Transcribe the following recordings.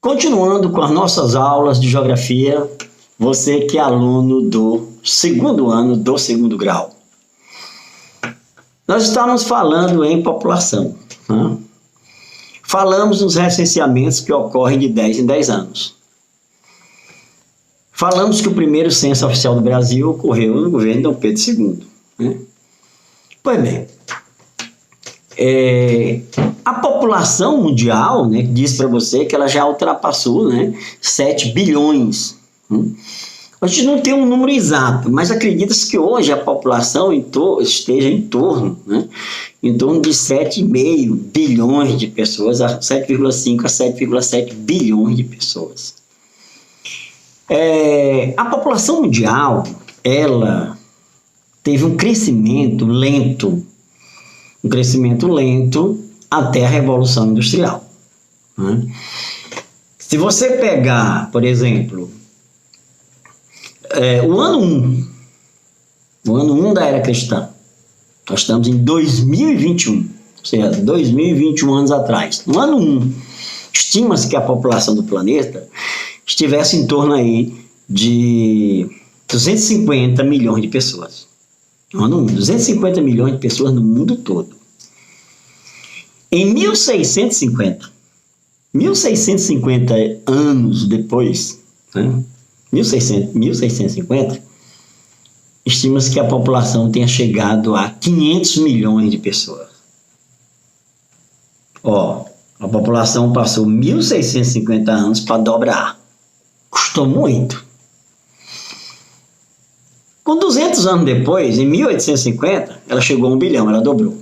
Continuando com as nossas aulas de geografia, você que é aluno do segundo ano do segundo grau. Nós estamos falando em população, né? Falamos nos recenseamentos que ocorrem de 10 em 10 anos. Falamos que o primeiro censo oficial do Brasil ocorreu no governo de Dom Pedro II. Né? Pois bem, a população mundial, né, diz para você que ela já ultrapassou, né, 7 bilhões. A gente não tem um número exato, mas acredita-se que hoje a população esteja em torno de 7,5 bilhões de pessoas, 7,5 a 7,7 bilhões de pessoas. A população mundial, ela teve um crescimento lento até a Revolução Industrial. Né? Se você pegar, por exemplo, o ano 1 da Era Cristã, nós estamos em 2021, ou seja, 2021 anos atrás. No ano 1, estima-se que a população do planeta estivesse em torno aí de 250 milhões de pessoas. No ano 1, 250 milhões de pessoas no mundo todo. Em 1650 anos depois, né, 1650, estima-se que a população tenha chegado a 500 milhões de pessoas. A população passou 1650 anos para dobrar. Custou muito. Com 200 anos depois, em 1850, ela chegou a 1 bilhão, ela dobrou.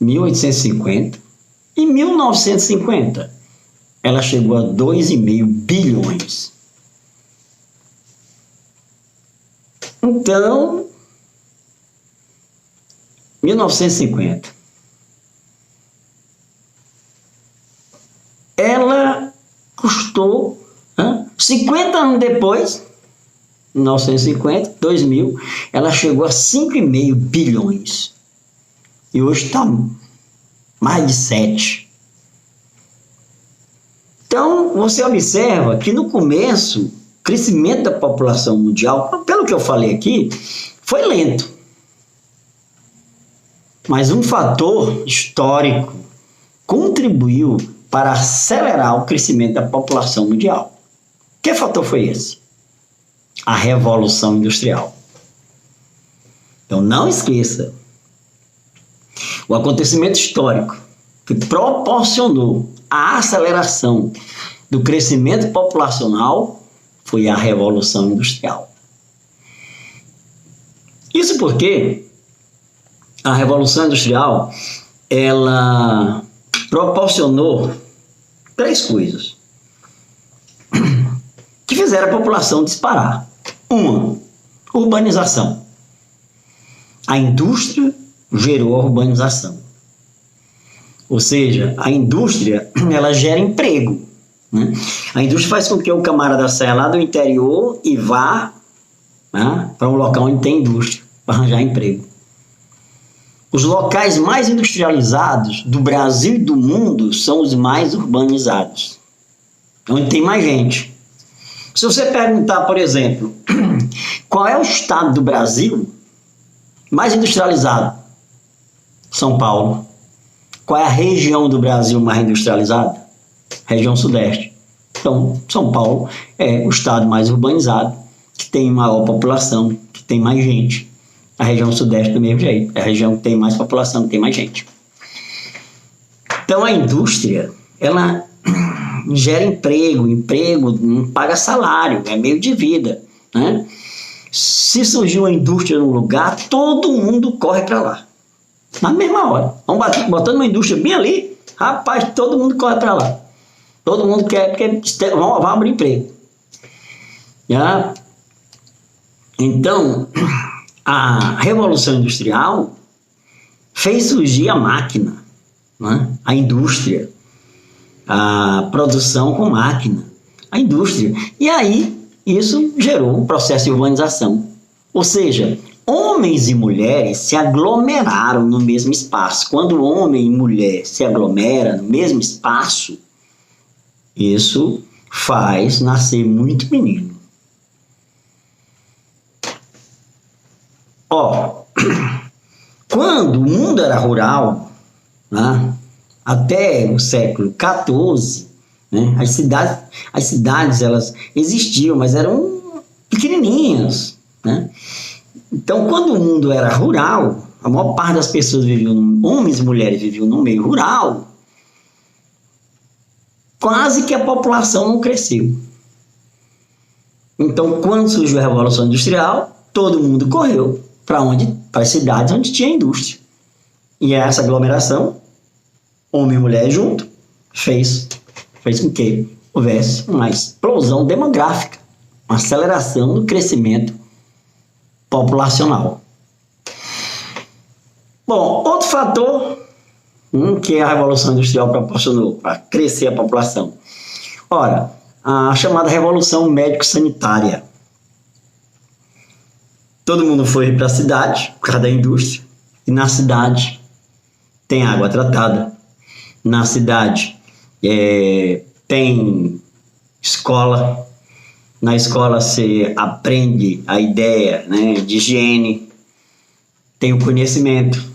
1850. Em 1950, ela chegou a 2,5 bilhões. Então, 1950, ela custou 50 anos depois, 1950, 2000, ela chegou a 5,5 bilhões. E hoje está mais de 7. Então, você observa que no começo, o crescimento da população mundial, pelo que eu falei aqui, foi lento. Mas um fator histórico contribuiu para acelerar o crescimento da população mundial. Que fator foi esse? A Revolução Industrial. Então não esqueça, o acontecimento histórico que proporcionou a aceleração do crescimento populacional foi a Revolução Industrial. Isso porque a Revolução Industrial, ela proporcionou 3 coisas que fizeram a população disparar. Uma, urbanização. A indústria gerou a urbanização. Ou seja, a indústria, ela gera emprego. Né? A indústria faz com que o camarada saia lá do interior e vá para um local onde tem indústria, para arranjar emprego. Os locais mais industrializados do Brasil e do mundo são os mais urbanizados, onde tem mais gente. Se você perguntar, por exemplo, qual é o estado do Brasil mais industrializado? São Paulo. Qual é a região do Brasil mais industrializada? Região Sudeste. Então, São Paulo é o estado mais urbanizado, que tem maior população, que tem mais gente. A região Sudeste do mesmo jeito. É a região que tem mais população, que tem mais gente. Então, a indústria, ela gera emprego não paga salário, é meio de vida, né? Se surgiu uma indústria num lugar, todo mundo corre para lá, na mesma hora. Vamos botando uma indústria bem ali, rapaz, todo mundo corre para lá. Todo mundo quer, porque vão abrir emprego. Já? Então, a Revolução Industrial fez surgir a máquina, né? A indústria, a produção com máquina, a indústria. E aí, isso gerou um processo de urbanização. Ou seja, homens e mulheres se aglomeraram no mesmo espaço. Quando homem e mulher se aglomeram no mesmo espaço, isso faz nascer muito menino. Ó, quando o mundo era rural, né, até o século XIV, né, as cidades elas existiam, mas eram pequenininhas, né? Então, quando o mundo era rural, a maior parte das pessoas viviam, homens e mulheres viviam no meio rural, quase que a população não cresceu. Então, quando surgiu a Revolução Industrial, todo mundo correu para onde? Para as cidades onde tinha indústria. E essa aglomeração, homem e mulher junto, fez com que houvesse uma explosão demográfica, uma aceleração do crescimento populacional. Bom, outro fator que a Revolução Industrial proporcionou para crescer a população. Ora, a chamada Revolução Médico-Sanitária. Todo mundo foi para a cidade, por causa da indústria, e na cidade tem água tratada, na cidade tem escola, na escola você aprende a ideia, né, de higiene, tem o conhecimento.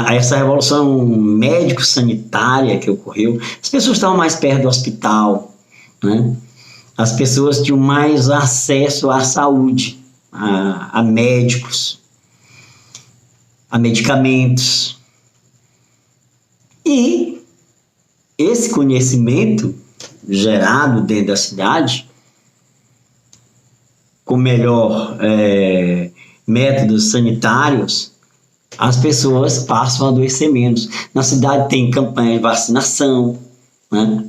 Essa revolução médico-sanitária que ocorreu, as pessoas estavam mais perto do hospital, né? As pessoas tinham mais acesso à saúde, a médicos, a medicamentos. E esse conhecimento gerado dentro da cidade, com melhor métodos sanitários, as pessoas passam a adoecer menos. Na cidade tem campanha de vacinação, né?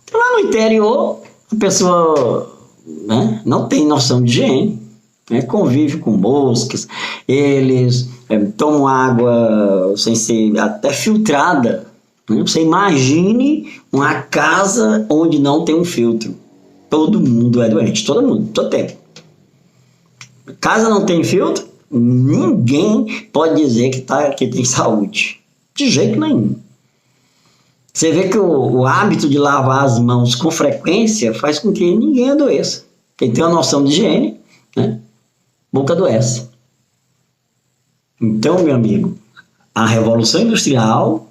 Então, lá no interior, a pessoa, né, não tem noção de higiene, né? Convive com moscas, eles tomam água sem ser até filtrada, né? Você imagine uma casa onde não tem um filtro. Todo mundo é doente, todo mundo, todo tempo. Casa não tem filtro, ninguém pode dizer que tem saúde. De jeito nenhum. Você vê que o hábito de lavar as mãos com frequência faz com que ninguém adoeça. Quem tem uma noção de higiene, né, pouco adoece. Então, meu amigo, a Revolução Industrial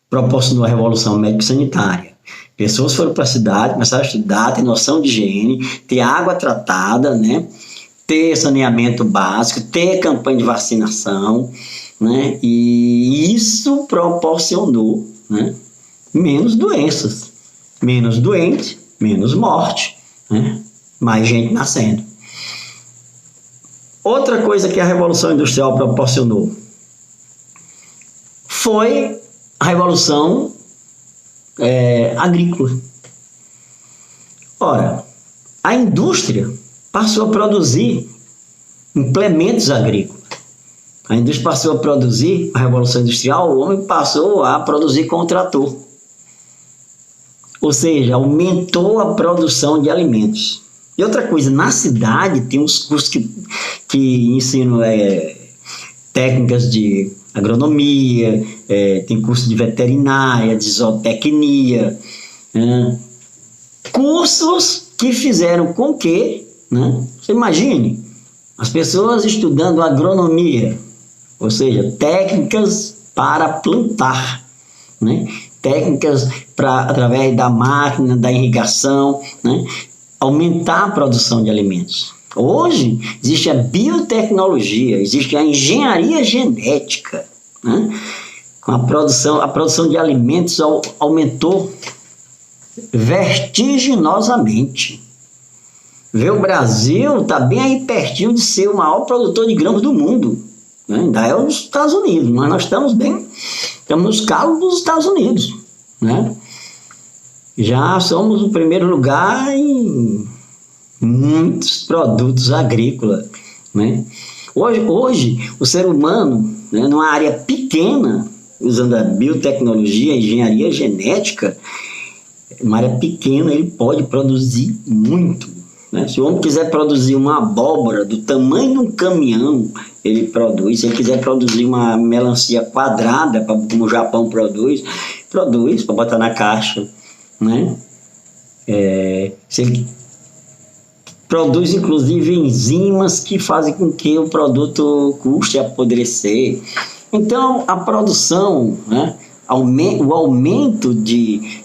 proporcionou a Revolução Médico-Sanitária. Pessoas foram para a cidade, começaram a estudar, ter noção de higiene, ter água tratada, né, ter saneamento básico, ter campanha de vacinação, né? E isso proporcionou, né, menos doenças, menos doente, menos morte, né? Mais gente nascendo. Outra coisa que a Revolução Industrial proporcionou foi a Revolução Agrícola. Ora, a indústria passou a produzir implementos agrícolas. A indústria passou a produzir, a Revolução Industrial, o homem passou a produzir com o trator. Ou seja, aumentou a produção de alimentos. E outra coisa, na cidade tem uns cursos que ensinam técnicas de agronomia, tem curso de veterinária, de zootecnia, cursos que fizeram com que, né, você imagine, as pessoas estudando agronomia, ou seja, técnicas para plantar, né, técnicas através da máquina, da irrigação, né, aumentar a produção de alimentos. Hoje existe a biotecnologia, existe a engenharia genética, né? Com a produção de alimentos aumentou vertiginosamente. Vê, o Brasil está bem aí pertinho de ser o maior produtor de grãos do mundo, né? Ainda é os Estados Unidos, mas nós estamos nos calos dos Estados Unidos, né? Já somos o primeiro lugar em muitos produtos agrícolas, né? Hoje o ser humano, né, numa área pequena, usando a biotecnologia, a engenharia genética, uma área pequena, ele pode produzir muito, né? Se o homem quiser produzir uma abóbora do tamanho de um caminhão, ele produz. Se ele quiser produzir uma melancia quadrada, como o Japão produz para botar na caixa, né? Se ele produz, inclusive, enzimas que fazem com que o produto custe a apodrecer. Então, a produção, né? O aumento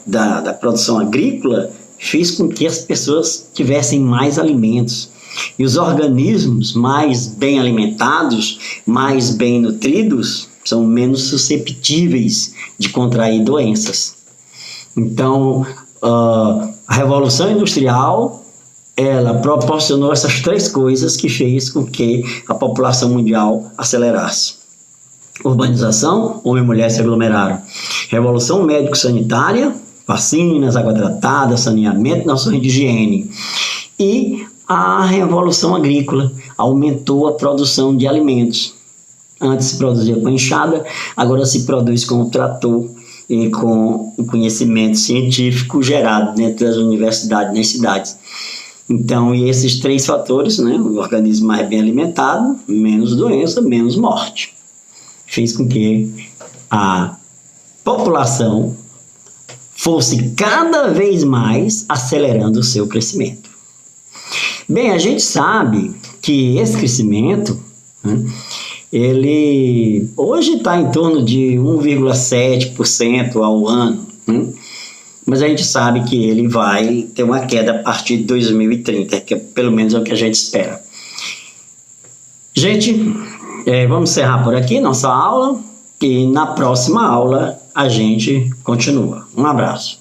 da produção agrícola fez com que as pessoas tivessem mais alimentos. E os organismos mais bem alimentados, mais bem nutridos, são menos susceptíveis de contrair doenças. Então, a Revolução Industrial, ela proporcionou essas três coisas que fez com que a população mundial acelerasse. Urbanização, homem e mulher se aglomeraram. Revolução médico-sanitária, vacinas, água tratada, saneamento, noções de higiene. E a revolução agrícola aumentou a produção de alimentos. Antes se produzia com enxada, agora se produz com o trator e com o conhecimento científico gerado dentro das universidades, nas cidades. Então, e esses três fatores, né, o organismo mais bem alimentado, menos doença, menos morte, fez com que a população fosse cada vez mais acelerando o seu crescimento. Bem, a gente sabe que esse crescimento, né, ele hoje está em torno de 1,7% ao ano, né? Mas a gente sabe que ele vai ter uma queda a partir de 2030, que é pelo menos é o que a gente espera. Gente, vamos encerrar por aqui nossa aula e na próxima aula a gente continua. Um abraço.